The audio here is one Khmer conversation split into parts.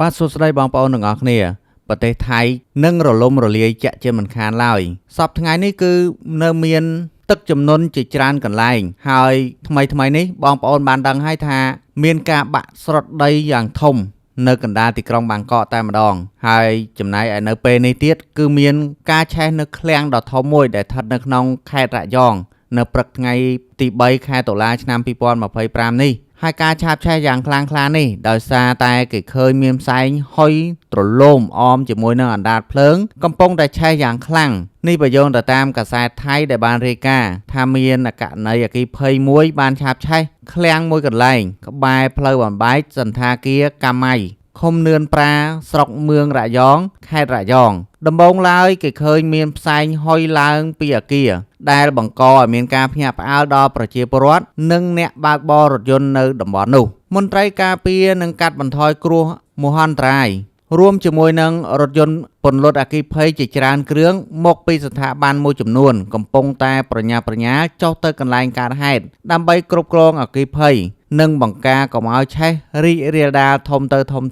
បាទសួស្តីបងប្អូនទាំងអស់គ្នាប្រទេសថៃនឹងរលំរលាយជាក់ជាមិនខានឡើយសប្តាហ៍ថ្ងៃនេះគឺនៅមានទឹកជំនន់ជាច្រើនកន្លែងហើយថ្មីនេះបងប្អូនបានដឹងហើយថាមានការបាក់ស្រុតដីយ៉ាងធំនៅកណ្ដាលទីក្រុងបាងកកតែម្ដងហើយចំណែកឯនៅពេលនេះទៀតគឺមានការឆេះនៅឃ្លាំងដ៏ធំមួយដែលស្ថិតនៅក្នុងខេត្តរយองនៅព្រឹកថ្ងៃទី3ខែតុលាឆ្នាំ2025នេះហើយការឆាបឆេះយ៉ាងខ្លាំងក្លានេះដោយសារតែគេឃើញមានផ្សែងហុយទ្រលោមអមជាមួយនឹងអណ្ដាតភ្លើងកំពុងតែឆេះយ៉ាងខ្លាំងនេះបើយោងទៅតាមកាសែតថៃដែលបានរាយការណ៍ថាមានករណីអគ្គិភ័យមួយបានឆាបឆេះឃ្លាំងមួយកន្លែងក្បែរផ្លូវបំបែកសន្តាគារកាម៉ៃឃុំនឿនប្រាស្រុកមឿងរយองខេត្តរយองដំបូងឡើយគេឃើញមានផ្សែងហុយឡើងពីអគារដែលបង្កឲ្យមានការភ្ញាក់ផ្អើលដល់ប្រជាពលរដ្ឋនិងអ្នកបើកបររថយន្តនៅតំបន់នោះមន្ត្រីការពារនឹងកាត់បន្ថយគ្រោះមហន្តរាយរួមជាមួយនឹងរថយន្តពន្លត់អគ្គិភ័យជាច្រើនគ្រឿងមកពីស្ថាប័នមួយចំនួនកំពុងតែប្រញាប់ប្រញាល់ចុះទៅកន្លែងកើតហេតុដើម្បីគ្រប់គ្រងអគ្គិភ័យនិងបង្ការកុំឲ្យឆេះរីករាលដាលធំ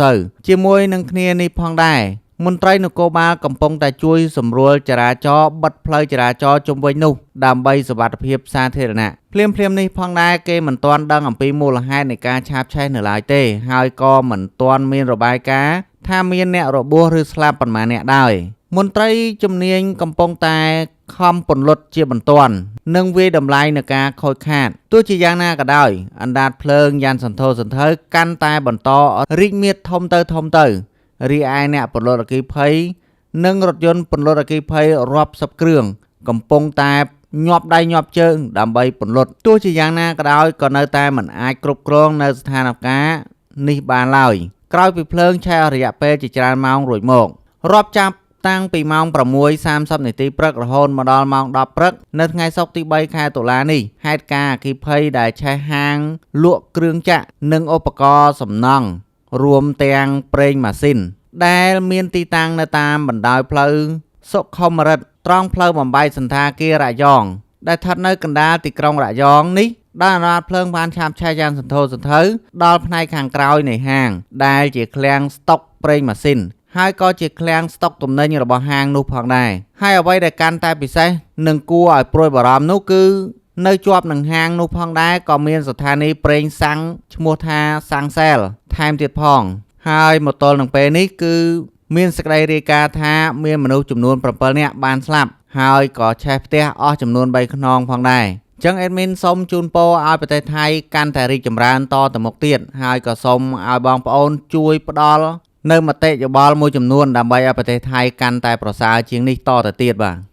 ទៅជាមួយនឹងគ្នានេះផងដែរមន្ត្រីនគរបាលកំពុងតែជួយសម្រួលចរាចរណ៍បិទផ្លូវចរាចរណ៍ជុំវិញនោះដើម្បីសុវត្ថិភាពសាធារណៈភ្លាមនេះផងដែរគេមិនទាន់ដឹងអំពីមូលហេតុនៃការឆាបឆេះនៅឡើយទេហើយក៏មិនទាន់មានរបាយការណ៍ថាមានអ្នករបួសឬស្លាប់ប៉ុន្មានអ្នកដែរមន្ត្រីជំនាញកំពុងតែខំពន្លត់ជាបន្ទាន់និងវាយតម្លៃនឹងការខូចខាតទោះជាយ៉ាងណាក៏ដោយអណ្ដាតភ្លើងយ៉ាងសន្ធោសន្ធៅកាន់តែបន្តរីកមាឌធំទៅរីឯអ្នកពន្លត់អគ្គិភ័យនិងរថយន្តពន្លត់អគ្គិភ័យរាប់សិបគ្រឿងកំពុងតែញាប់ដៃញាប់ជើងដើម្បីពន្លត់ទោះជាយ៉ាងណាក៏ដោយក៏នៅតែមិនអាចគ្រប់គ្រងនៅស្ថានភាពនេះបានឡើយក្រោយពីភ្លើងឆេះរយៈពេលជាច្រើនម៉ោងរួចមករាប់ចាប់តាំងពីម៉ោង 6:30 នាទីព្រឹករហូតមកដល់ម៉ោង 10 ព្រឹកនៅថ្ងៃសុក្រទី 3 ខែតុលានេះហេតុការណ៍អគ្គិភ័យដែលឆេះហាងលក់គ្រឿងចក្រនិងឧបករណ៍សំណង់រួមទាំងប្រេងម៉ាស៊ីនដែលមានទីតាំងនៅតាមបណ្ដោយផ្លូវសុខុមរិទ្ធត្រង់ផ្លូវបំបែកសន្តាគាររយองដែលស្ថិតនៅកណ្ដាលទីក្រុងរយองនេះដែលអណ្ដាតភ្លើងបានឆាបឆេះយ៉ាងសន្ធោសន្ធៅដល់ផ្នែកខាងក្រោយនៃហាងដែលជាឃ្លាំងស្តុកប្រេងម៉ាស៊ីនហើយក៏ជាឃ្លាំងស្តុកទំនិញរបស់ហាងនោះផងដែរហើយអ្វីដែលកាន់តែពិសេសនិងគួរឲ្យព្រួយបារម្ភនោះគឺនៅជាប់នឹងហាងនោះផងដែរក៏មានស្ថានីយ៍ប្រេងសាំងឈ្មោះថាសាំងសែលថែមទៀតផងហើយមកទល់នឹងពេលនេះគឺមានសេចក្តីរាយការណ៍ថាមានមនុស្សចំនួន7នាក់បានស្លាប់ហើយក៏ឆេះផ្ទះអស់ចំនួន3ខ្នងផងដែរអញ្ចឹងអេដមីនសូមជូនពរឲ្យប្រទេសថៃកាន់តែរីកចម្រើនតទៅមុខទៀតហើយក៏សូមឲ្យបងប្អូនជួយផ្ដល់នៅមតិយោបល់មួយចំនួនដើម្បីឲ្យប្រទេសថៃកាន់តែប្រសើរជាងនេះតទៅទៀតបាទ